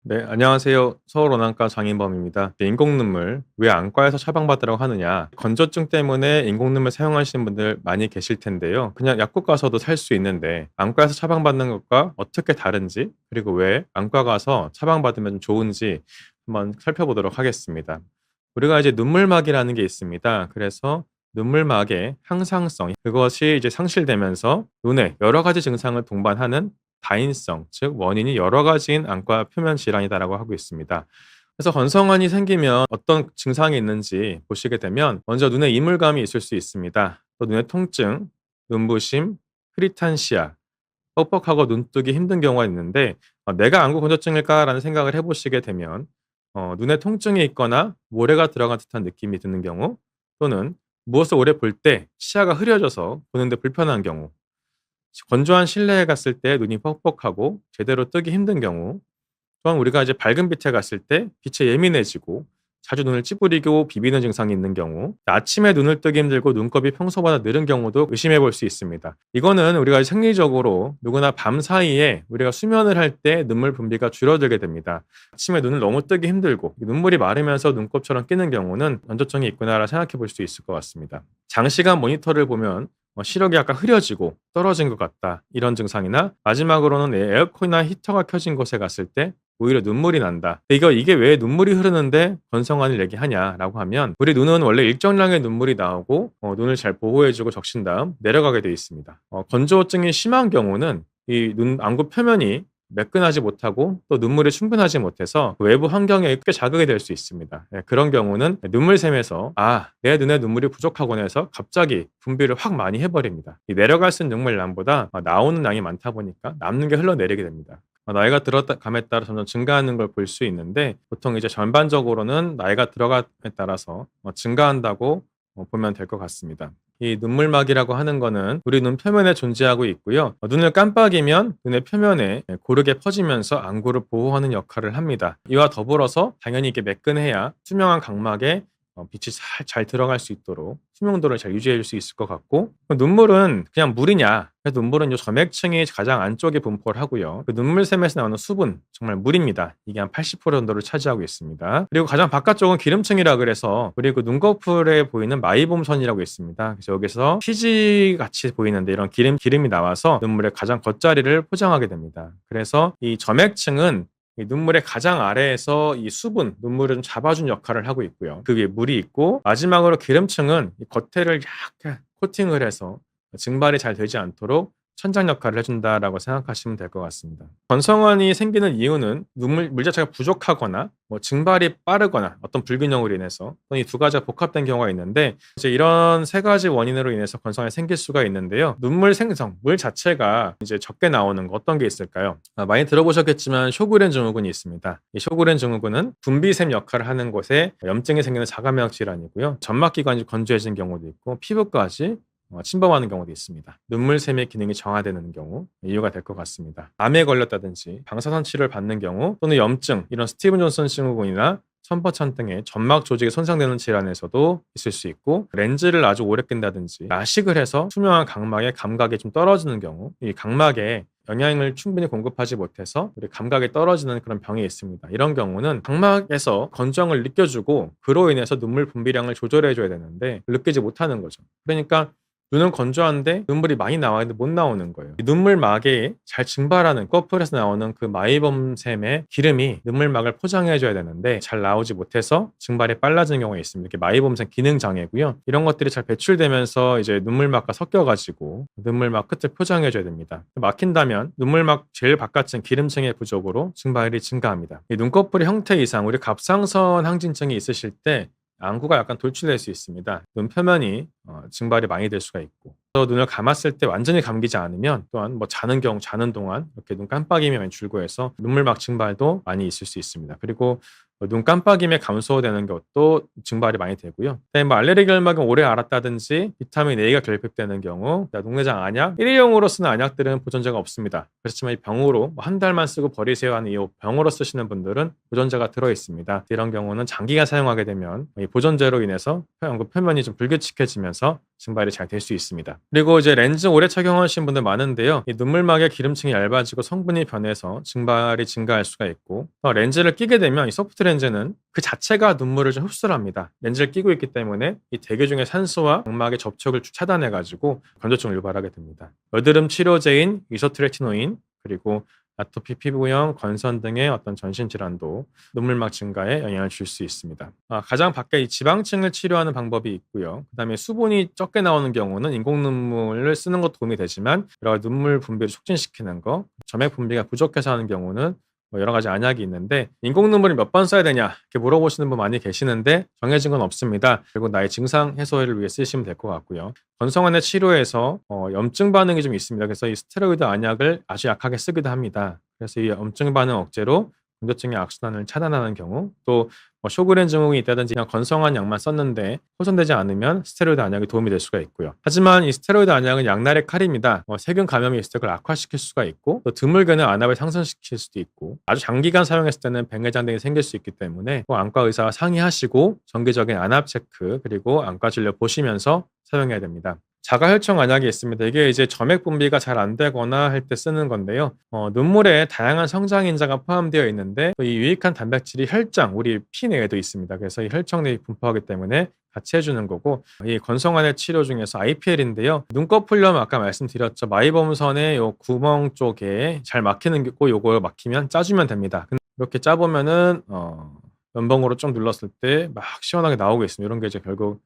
네, 안녕하세요. 서울온안과 장인범입니다. 인공눈물, 왜 안과에서 처방받으라고 하느냐? 건조증 때문에 인공눈물 사용하시는 분들 많이 계실 텐데요. 그냥 약국 가서도 살 수 있는데, 안과에서 처방받는 것과 어떻게 다른지, 그리고 왜 안과 가서 처방받으면 좋은지 한번 살펴보도록 하겠습니다. 우리가 이제 눈물막이라는 게 있습니다. 그래서 눈물막의 항상성, 그것이 이제 상실되면서 눈에 여러 가지 증상을 동반하는 다인성, 즉 원인이 여러 가지인 안과 표면 질환이다라고 하고 있습니다. 그래서 건성환이 생기면 어떤 증상이 있는지 보시게 되면 먼저 눈에 이물감이 있을 수 있습니다. 또 눈의 통증, 눈부심, 흐릿한 시야, 뻑뻑하고 눈뜨기 힘든 경우가 있는데 내가 안구 건조증일까라는 생각을 해보시게 되면 눈에 통증이 있거나 모래가 들어간 듯한 느낌이 드는 경우 또는 무엇을 오래 볼 때 시야가 흐려져서 보는데 불편한 경우 건조한 실내에 갔을 때 눈이 뻑뻑하고 제대로 뜨기 힘든 경우, 또한 우리가 이제 밝은 빛에 갔을 때 빛에 예민해지고 자주 눈을 찌푸리고 비비는 증상이 있는 경우, 아침에 눈을 뜨기 힘들고 눈곱이 평소보다 느린 경우도 의심해 볼 수 있습니다. 이거는 우리가 생리적으로 누구나 밤 사이에 우리가 수면을 할 때 눈물 분비가 줄어들게 됩니다. 아침에 눈을 너무 뜨기 힘들고 눈물이 마르면서 눈곱처럼 끼는 경우는 건조증이 있구나라 생각해 볼 수 있을 것 같습니다. 장시간 모니터를 보면 시력이 약간 흐려지고 떨어진 것 같다, 이런 증상이나 마지막으로는 에어컨이나 히터가 켜진 곳에 갔을 때 오히려 눈물이 난다. 이게 왜 눈물이 흐르는데 건성환을 얘기하냐라고 하면, 우리 눈은 원래 일정량의 눈물이 나오고 눈을 잘 보호해주고 적신 다음 내려가게 되어 있습니다. 건조증이 심한 경우는 이 눈 안구 표면이 매끈하지 못하고 또 눈물이 충분하지 못해서 외부 환경에 꽤 자극이 될 수 있습니다. 그런 경우는 눈물샘에서 내 눈에 눈물이 부족하곤 해서 갑자기 분비를 확 많이 해버립니다. 이 내려갈 수 있는 눈물량보다 나오는 양이 많다 보니까 남는 게 흘러내리게 됩니다. 나이가 들어감에 따라 점점 증가하는 걸 볼 수 있는데, 보통 이제 전반적으로는 나이가 들어감에 따라서 증가한다고 보면 될 것 같습니다. 이 눈물막이라고 하는 거는 우리 눈 표면에 존재하고 있고요. 눈을 깜빡이면 눈의 표면에 고르게 퍼지면서 안구를 보호하는 역할을 합니다. 이와 더불어서 당연히 이게 매끈해야 투명한 각막에 빛이 잘 들어갈 수 있도록 투명도를 잘 유지해 줄 수 있을 것 같고, 눈물은 그냥 물이냐? 그래서 눈물은 요 점액층이 가장 안쪽에 분포를 하고요. 그 눈물샘에서 나오는 수분, 정말 물입니다. 이게 한 80% 정도를 차지하고 있습니다. 그리고 가장 바깥쪽은 기름층이라 그래서 그리고 눈꺼풀에 보이는 마이봄선이라고 있습니다. 그래서 여기서 피지 같이 보이는데 이런 기름이 나와서 눈물의 가장 겉자리를 포장하게 됩니다. 그래서 이 점액층은 이 눈물의 가장 아래에서 이 수분, 눈물을 좀 잡아준 역할을 하고 있고요. 그 위에 물이 있고, 마지막으로 기름층은 이 겉에를 약간 코팅을 해서 증발이 잘 되지 않도록 천장 역할을 해준다라고 생각하시면 될 것 같습니다. 건성환이 생기는 이유는 물 자체가 부족하거나 증발이 빠르거나 어떤 불균형으로 인해서, 이 두 가지가 복합된 경우가 있는데, 이제 이런 세 가지 원인으로 인해서 건성환이 생길 수가 있는데요. 눈물 생성, 물 자체가 이제 적게 나오는 거 어떤 게 있을까요? 많이 들어보셨겠지만 쇼그렌 증후군이 있습니다. 이 쇼그렌 증후군은 분비샘 역할을 하는 곳에 염증이 생기는 자가면역 질환이고요. 점막기관이 건조해진 경우도 있고 피부까지 침범하는 경우도 있습니다. 눈물샘의 기능이 정화되는 경우 이유가 될 것 같습니다. 암에 걸렸다든지 방사선 치료를 받는 경우, 또는 염증, 이런 스티븐 존슨 증후군이나 천퍼천 등의 점막 조직이 손상되는 질환에서도 있을 수 있고, 렌즈를 아주 오래 낀다든지 라식을 해서 투명한 각막의 감각이 좀 떨어지는 경우, 이 각막에 영양을 충분히 공급하지 못해서 우리 감각이 떨어지는 그런 병이 있습니다. 이런 경우는 각막에서 건조함을 느껴주고 그로 인해서 눈물 분비량을 조절해줘야 되는데 느끼지 못하는 거죠. 그러니까 눈은 건조한데 눈물이 많이 나와야 못 나오는 거예요. 눈물막에 잘 증발하는 꺼풀에서 나오는 그 마이범샘의 기름이 눈물막을 포장해줘야 되는데 잘 나오지 못해서 증발이 빨라지는 경우가 있습니다. 이게 마이범샘 기능 장애고요. 이런 것들이 잘 배출되면서 이제 눈물막과 섞여가지고 눈물막 끝을 포장해줘야 됩니다. 막힌다면 눈물막 제일 바깥층 기름층의 부족으로 증발이 증가합니다. 이 눈꺼풀의 형태 이상, 우리 갑상선 항진증이 있으실 때 안구가 약간 돌출될 수 있습니다. 눈 표면이 증발이 많이 될 수가 있고, 또 눈을 감았을 때 완전히 감기지 않으면 또한 자는 동안 이렇게 눈 깜빡임이 많이 줄고 해서 눈물막 증발도 많이 있을 수 있습니다. 그리고 눈 깜빡임에 감소되는 것도 증발이 많이 되고요. 알레르기 결막은 오래 앓았다든지 비타민 A가 결핍되는 경우, 녹내장 안약, 일회용으로 쓰는 안약들은 보존제가 없습니다. 그렇지만 이 병으로 한 달만 쓰고 버리세요 하는 이 병으로 쓰시는 분들은 보존제가 들어있습니다. 이런 경우는 장기간 사용하게 되면 이 보존제로 인해서 안구 표면이 좀 불규칙해지면서 증발이 잘 될 수 있습니다. 그리고 이제 렌즈 오래 착용하시는 분들 많은데요. 이 눈물막의 기름층이 얇아지고 성분이 변해서 증발이 증가할 수가 있고 렌즈를 끼게 되면 이 소프트 렌즈는 그 자체가 눈물을 좀 흡수를 합니다. 렌즈를 끼고 있기 때문에 이 대기 중의 산소와 각막의 접촉을 차단해가지고 건조증을 유발하게 됩니다. 여드름 치료제인 이소트레티노인 그리고 아토피 피부염, 건선 등의 어떤 전신 질환도 눈물막 증가에 영향을 줄 수 있습니다. 가장 밖에 이 지방층을 치료하는 방법이 있고요. 그다음에 수분이 적게 나오는 경우는 인공 눈물을 쓰는 것도 도움이 되지만 여러 눈물 분비를 촉진시키는 거, 점액 분비가 부족해서 하는 경우는 여러 가지 안약이 있는데 인공 눈물을 몇 번 써야 되냐 이렇게 물어보시는 분 많이 계시는데 정해진 건 없습니다. 그리고 나의 증상 해소를 위해 쓰시면 될 것 같고요. 건성환의 치료에서 염증 반응이 좀 있습니다. 그래서 이 스테로이드 안약을 아주 약하게 쓰기도 합니다. 그래서 이 염증 반응 억제로 건조증의 악순환을 차단하는 경우 또 쇼그렌 증후군이 있다든지 그냥 건성한 약만 썼는데 호전되지 않으면 스테로이드 안약이 도움이 될 수가 있고요. 하지만 이 스테로이드 안약은 양날의 칼입니다. 세균 감염이 있을 때 그걸 악화시킬 수가 있고 또 드물게는 안압을 상승시킬 수도 있고 아주 장기간 사용했을 때는 백내장 등이 생길 수 있기 때문에 꼭 안과 의사와 상의하시고 정기적인 안압 체크 그리고 안과 진료 보시면서 사용해야 됩니다. 자가혈청 안약이 있습니다. 이게 이제 점액 분비가 잘 안 되거나 할 때 쓰는 건데요. 눈물에 다양한 성장인자가 포함되어 있는데 이 유익한 단백질이 혈장, 우리 피 내에도 있습니다. 그래서 이 혈청 내에 분포하기 때문에 같이 해주는 거고 이 건성환의 치료 중에서 IPL인데요. 눈꺼풀염 아까 말씀드렸죠. 마이범선의 요 구멍 쪽에 잘 막히는 거 요걸 막히면 짜주면 됩니다. 이렇게 짜보면은 면봉으로 좀 눌렀을 때 막 시원하게 나오고 있습니다. 이런 게 이제 결국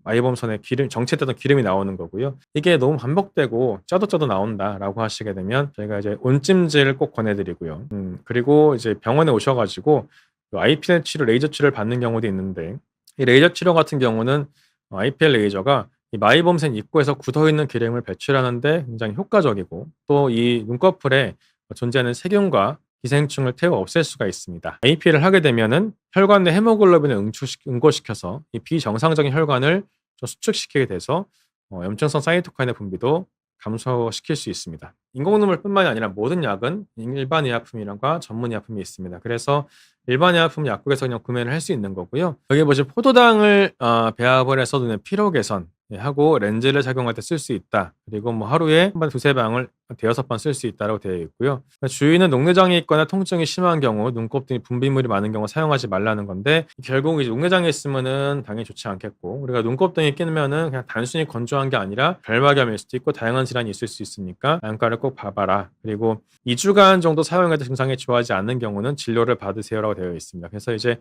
마이범선에 기름 정체되던 기름이 나오는 거고요. 이게 너무 반복되고 짜도 나온다라고 하시게 되면 저희가 이제 온찜질 꼭 권해드리고요. 그리고 이제 병원에 오셔가지고 IPL 치료, 레이저 치료를 받는 경우도 있는데 이 레이저 치료 같은 경우는 IPL 레이저가 이 마이범선 입구에서 굳어있는 기름을 배출하는데 굉장히 효과적이고 또 이 눈꺼풀에 존재하는 세균과 기생충을 태워 없앨 수가 있습니다. IPL을 하게 되면은 혈관 내 헤모글로빈을 응고시켜서 이 비정상적인 혈관을 좀 수축시키게 돼서 염증성 사이토카인의 분비도 감소시킬 수 있습니다. 인공눈물뿐만이 아니라 모든 약은 일반 의약품이랑과 전문 의약품이 있습니다. 그래서 일반 의약품 약국에서 그냥 구매를 할 수 있는 거고요. 여기 보시면 포도당을 배합을 해서 눈의 피로 개선 하고 렌즈를 착용할 때 쓸 수 있다. 그리고 하루에 한 번 두세 방울 대여섯 번 쓸 수 있다고 되어 있고요. 주의는 녹내장이 있거나 통증이 심한 경우, 눈곱 등이 분비물이 많은 경우 사용하지 말라는 건데 결국 이제 녹내장이 있으면은 당연히 좋지 않겠고 우리가 눈곱 등이 끼면은 그냥 단순히 건조한 게 아니라 결막염일 수도 있고 다양한 질환이 있을 수 있으니까 안과를 꼭 봐봐라. 그리고 2주간 정도 사용해도 증상이 좋아지지 않는 경우는 진료를 받으세요라고 되어 있습니다. 그래서 이제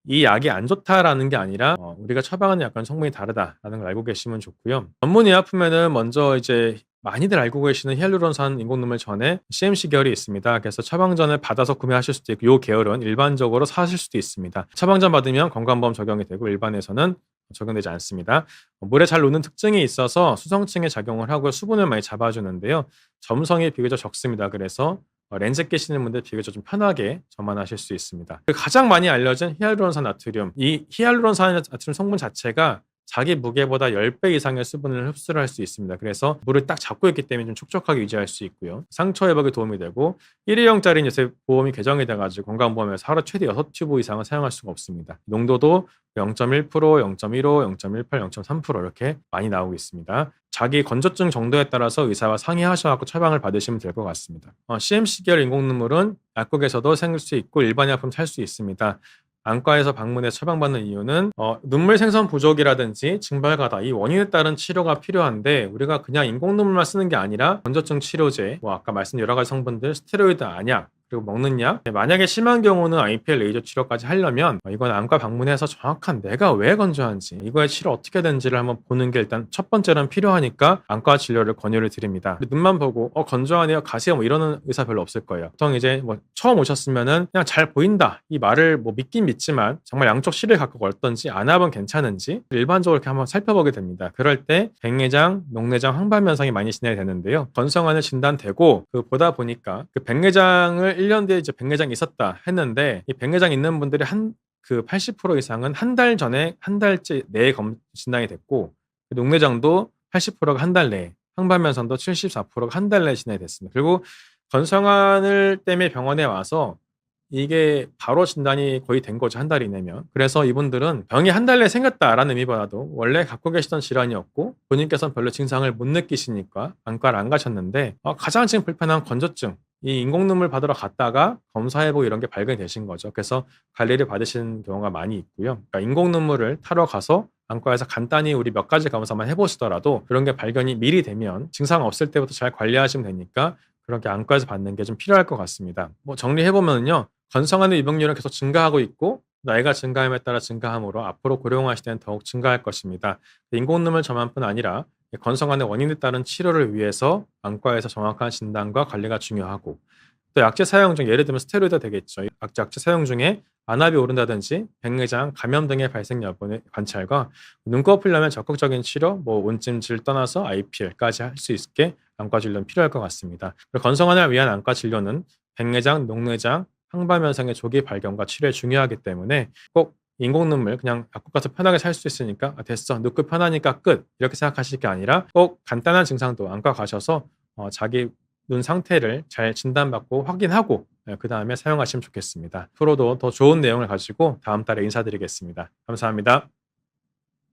이 약이 안 좋다라는 게 아니라 우리가 처방하는 약과는 성분이 다르다라는 걸 알고 계시면 좋고요. 전문 의약품에는 먼저 이제 많이들 알고 계시는 히알루론산 인공눈물 전에 CMC 계열이 있습니다. 그래서 처방전을 받아서 구매하실 수도 있고 이 계열은 일반적으로 사실 수도 있습니다. 처방전 받으면 건강보험 적용이 되고 일반에서는 적용되지 않습니다. 물에 잘 녹는 특징이 있어서 수성층에 작용을 하고 수분을 많이 잡아주는데요. 점성이 비교적 적습니다. 그래서 렌즈 끼시는 분들 비교적 좀 편하게 전환하실 수 있습니다. 가장 많이 알려진 히알루론산 나트륨. 이 히알루론산 나트륨 성분 자체가 자기 무게보다 10배 이상의 수분을 흡수를 할 수 있습니다. 그래서 물을 딱 잡고 있기 때문에 좀 촉촉하게 유지할 수 있고요. 상처 회복에 도움이 되고 일회용짜리 요새 보험이 개정이 돼가지고 건강보험에서 하루 최대 6튜브 이상은 사용할 수가 없습니다. 농도도 0.1%, 0.15, 0.18, 0.3% 이렇게 많이 나오고 있습니다. 자기 건조증 정도에 따라서 의사와 상의하셔서 처방을 받으시면 될 것 같습니다. CMC 계열 인공눈물은 약국에서도 생길 수 있고 일반 약품 살 수 있습니다. 안과에서 방문해서 처방받는 이유는 눈물 생성 부족이라든지 증발가다 이 원인에 따른 치료가 필요한데 우리가 그냥 인공눈물만 쓰는 게 아니라 건조증 치료제, 아까 말씀 여러 가지 성분들, 스테로이드 안약 그리고 먹는 약 만약에 심한 경우는 IPL 레이저 치료까지 하려면 이건 안과 방문해서 정확한 내가 왜 건조한지 이거의 치료 어떻게 되는지를 한번 보는 게 일단 첫 번째로는 필요하니까 안과 진료를 권유를 드립니다. 눈만 보고 건조하네요 가세요 이러는 의사 별로 없을 거예요. 보통 이제 처음 오셨으면은 그냥 잘 보인다 이 말을 믿긴 믿지만 정말 양쪽 시력 각각 어떤지 안압은 괜찮은지 일반적으로 이렇게 한번 살펴보게 됩니다. 그럴 때 백내장, 녹내장, 황반 현상이 많이 진행이 되는데요. 건성환을 진단되고 보다 보니까 그 백내장을 1년 뒤에 이제 백내장이 있었다 했는데 이 백내장 있는 분들이 80% 이상은 한 달 전에 한 달째 내에 진단이 됐고 녹내장도 80%가 한 달 내에 황반면선도 74%가 한 달 내에 진행이 됐습니다. 그리고 건성환을 때문에 병원에 와서 이게 바로 진단이 거의 된 거죠, 한 달 이내면. 그래서 이분들은 병이 한 달 내에 생겼다라는 의미보다도 원래 갖고 계시던 질환이었고 본인께서는 별로 증상을 못 느끼시니까 안과를 안 가셨는데 가장 지금 불편한 건조증, 이 인공눈물 받으러 갔다가 검사해보고 이런 게 발견이 되신 거죠. 그래서 관리를 받으시는 경우가 많이 있고요. 그러니까 인공눈물을 타러 가서 안과에서 간단히 우리 몇 가지 검사만 해보시더라도 그런 게 발견이 미리 되면 증상 없을 때부터 잘 관리하시면 되니까 그렇게 안과에서 받는 게 좀 필요할 것 같습니다. 뭐 정리해보면요. 건성하는 입원율은 계속 증가하고 있고 나이가 증가함에 따라 증가하므로 앞으로 고령화시 때는 더욱 증가할 것입니다. 인공눈물 저만뿐 아니라 건성환의 원인에 따른 치료를 위해서 안과에서 정확한 진단과 관리가 중요하고 또 약제 사용 중 예를 들면 스테로이드 되겠죠. 약제 사용 중에 안압이 오른다든지 백내장, 감염 등의 발생 여부의 관찰과 눈꺼풀염의 적극적인 치료, 뭐 온찜질 떠나서 IPL까지 할 수 있게 안과 진료는 필요할 것 같습니다. 그리고 건성환을 위한 안과 진료는 백내장, 녹내장, 항반면상의 조기 발견과 치료에 중요하기 때문에 꼭 인공눈물 그냥 약국 가서 편하게 살 수 있으니까 됐어 넣고 편하니까 끝 이렇게 생각하실 게 아니라 꼭 간단한 증상도 안과 가셔서 자기 눈 상태를 잘 진단받고 확인하고 그 다음에 사용하시면 좋겠습니다. 앞으로도 더 좋은 내용을 가지고 다음 달에 인사드리겠습니다. 감사합니다.